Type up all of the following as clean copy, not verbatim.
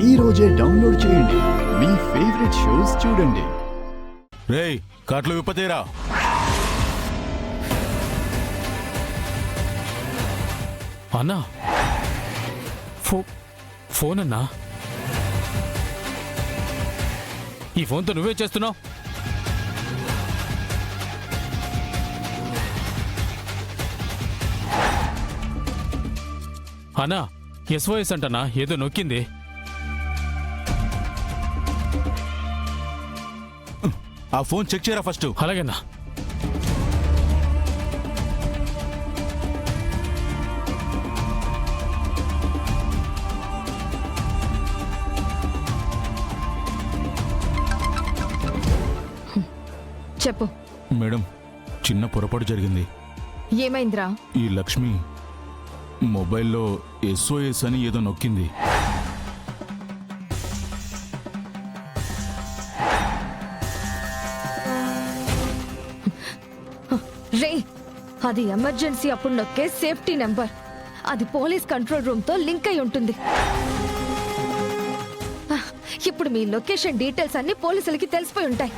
ఈ రోజే డౌన్లోడ్ చేయండి. మీ ఫేవరెట్ షోస్ చూడండి. రేయ్ కాట్లు విప్పతీరా. అన్నా ఫోన్ అన్నా, ఈ ఫోన్తో నువ్వే చేస్తున్నావు? అన్నా SOS అంటనా, ఏదో నొక్కింది. ఆ ఫోన్ చెక్ చేయరా ఫస్ట్. అలాగేనా. చెప్పు. మేడం, చిన్న పొరపాటు జరిగింది. ఏమైందిరా? ఈ లక్ష్మి మొబైల్లో SOS అని ఏదో నొక్కింది. రే, అది ఎమర్జెన్సీ అప్పుడు నొక్కే సేఫ్టీ నెంబర్. అది పోలీస్ కంట్రోల్ రూమ్ తో లింక్ అయి ఉంటుంది. ఇప్పుడు మీ లొకేషన్ డీటెయిల్స్ అన్ని పోలీసులకి తెలిసిపోయి ఉంటాయి.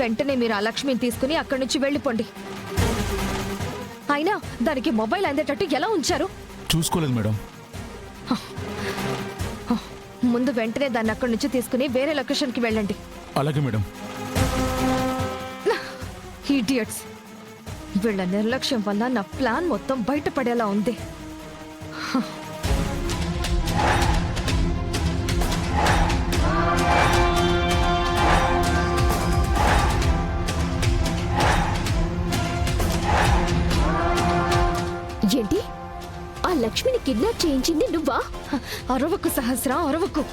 వెంటనే మీరు ఆ లక్ష్మిని తీసుకుని అక్కడి నుంచి వెళ్ళిపోండి. అయినా దానికి మొబైల్ అందేటట్టు ఎలా ఉంచారు? చూసుకోలేదు మేడం. ముందు వెంటనే దాన్ని అక్కడి నుంచి తీసుకుని వేరే లొకేషన్కి వెళ్ళండి. అలాగే మేడం. ఇడియట్స్, వీళ్ళ నిర్లక్ష్యం వల్ల నా ప్లాన్ మొత్తం బయటపడేలా ఉంది. ఏంటి? ఆ లక్ష్మిని కిడ్నాప్ చేయించింది నువ్వా? అరవకు సహస్ర, అరవకు.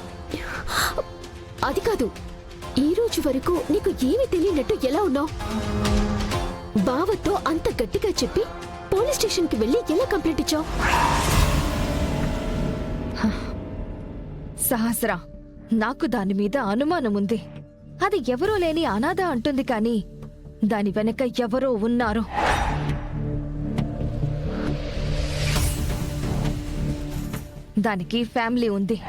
అది కాదు, ఈ రోజు వరకు నీకు ఏమీ తెలియనట్టు ఎలా ఉన్నావు? బావతో అంత గట్టిగా చెప్పి పోలీస్ స్టేషన్ కి వెళ్ళి ఎలా కంప్లైంట్ ఇచ్చావు? సహస్ర, నాకు దాని మీద అనుమానం ఉంది. అది ఎవరో లేని అనాథ అంటుంది కానీ దాని వెనక ఎవరో ఉన్నారు. దానికి ఫ్యామిలీ ఉంది,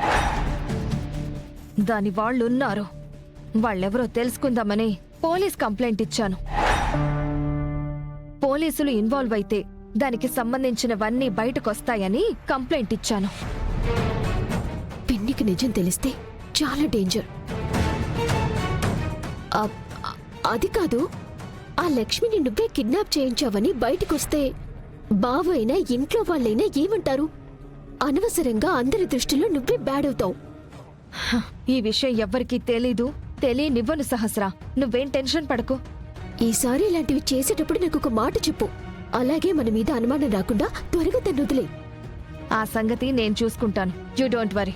దాని వాళ్ళున్నారు. వాళ్ళెవరో తెలుసుకుందామని పోలీస్ కంప్లైంట్ ఇచ్చాను. పోలీసులు ఇన్వాల్వ్ అయితే దానికి సంబంధించినవన్నీ బయటకొస్తాయని కంప్లైంట్ ఇచ్చాను. పిన్నికి నిజం తెలిస్తే చాలా డేంజర్. అది కాదు, ఆ లక్ష్మిని నువ్వే కిడ్నాప్ చేయించావని బయటకొస్తే బావైనా ఇంట్లో వాళ్ళైనా ఏమంటారు? అనవసరంగా అందరి దృష్టిలో నువ్వే బ్యాడ్ అవుతావు. ఈ విషయం ఎవ్వరికీ తెలీదు, తెలియనివ్వను సహస్ర. నువ్వేం టెన్షన్ పడకు. ఈసారి ఇలాంటివి చేసేటప్పుడు నాకు ఒక మాట చెప్పు. అలాగే మన మీద అనుమానం రాకుండా త్వరగా తను వదిలే. ఆ సంగతి నేను చూసుకుంటాను. You don't worry.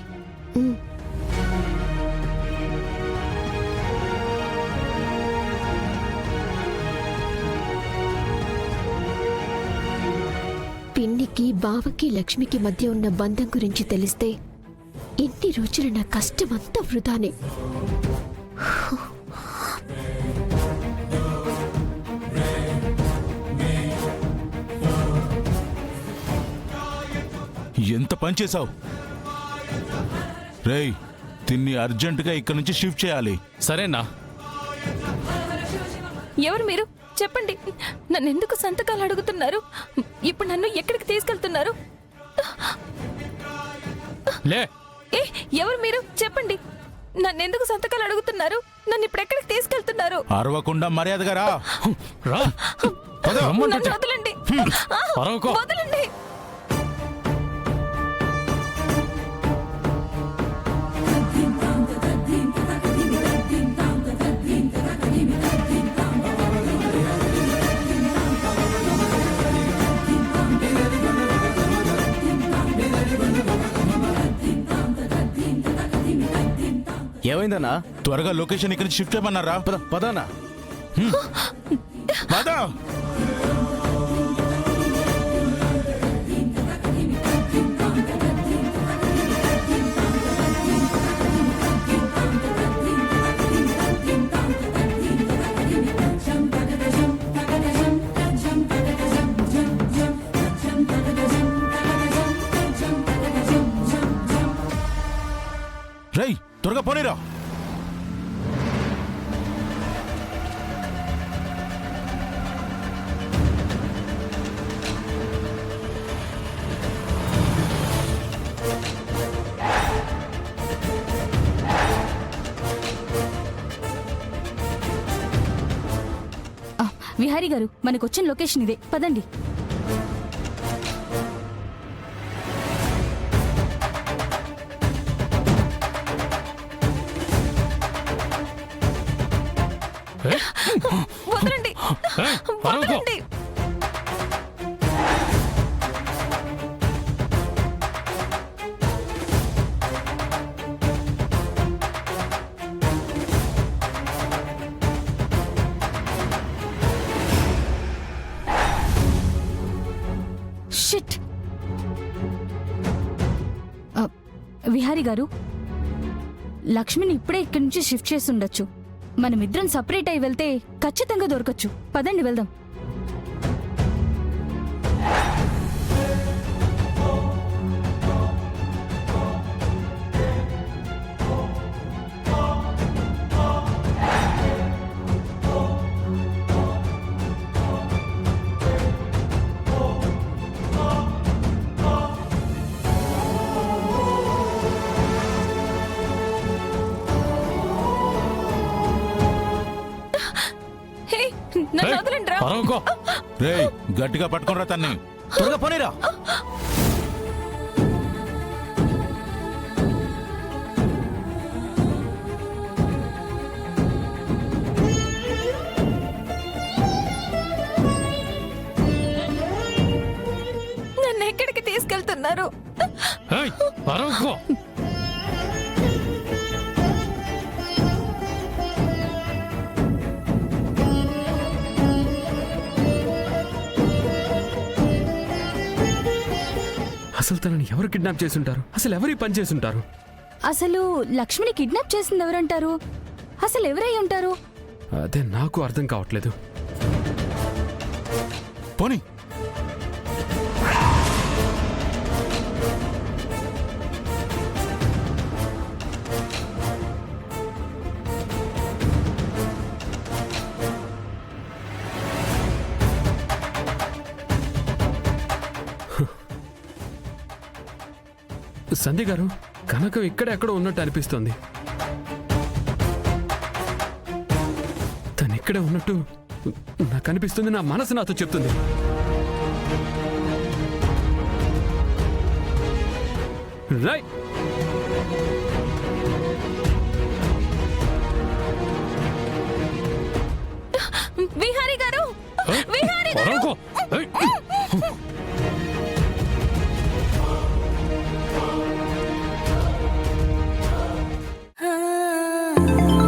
పిన్నికి బావకి లక్ష్మికి మధ్య ఉన్న బంధం గురించి తెలిస్తే ఇన్ని రోజుల నా కష్టమంతా వృధానే. ఎంత పని చేసావు? రేయ్, తిన్ని అర్జెంటుగా ఇక్కడి నుంచి షిఫ్ట్ చేయాలి. సరేనా? ఎవరు మీరు? చెప్పండి. నన్ను ఎందుకు సంతకాలు అడుగుతున్నారు? ఇప్పుడు నన్ను ఎక్కడికి తీసుకెళ్తున్నారు? లే. ఏ, ఎవరు మీరు? చెప్పండి. నన్ను ఎందుకు సంతకాలు అడుగుతున్నారు? నన్ను ఇప్పుడు ఎక్కడికి తీసుకెళ్తున్నారు? అరవకుండా మర్యాదగా రా. రా. నన్ను వదలండి. వదలండి. ఏమైందన్నా? త్వరగా లొకేషన్ ఇక్కడి నుంచి షిఫ్ట్ చేయమన్నారా? పదానా? పద. రేయ్ త్వరగా పోనీరా. విహారీ గారు మనకొచ్చిన లొకేషన్ ఇదే, పదండి. వదలండి, వదలండి. షిట్. విహారీ గారు, లక్ష్మిని ఇప్పుడే ఇక్కడి నుంచి షిఫ్ట్ చేసి ఉండొచ్చు. మనమిద్దరం సపరేట్ అయి వెళ్తే ఖచ్చితంగా దొరకచ్చు. పదండి వెళ్దాం. హే, నన్ను వదలండి రా. పరవకో. రేయ్ గట్టిగా పట్టుకోనరా తన్ని. త్వరగా పోనీరా. నన్ను ఎక్కడికి తీసుకెళ్తున్నారు? ఏయ్, అరవకో. అసలు తనని ఎవరు కిడ్నాప్ చేసుంటారు? అసలు ఎవరు ఈ పని చేసుంటారు? అసలు లక్ష్మిని కిడ్నాప్ చేసింది ఎవరంటారు? అసలు ఎవరై ఉంటారు? అదే నాకు అర్థం కావట్లేదు. పోనీ. సంధ్య గారు, కనకం ఇక్కడెక్కడో ఉన్నట్టు అనిపిస్తోంది. తను ఇక్కడే ఉన్నట్టు నాకు అనిపిస్తుంది. నా మనసు నాతో చెప్తుంది. రైట్. విహారీ గారు, విహారీ గారు. అరవకో. ఏయ్. ఆ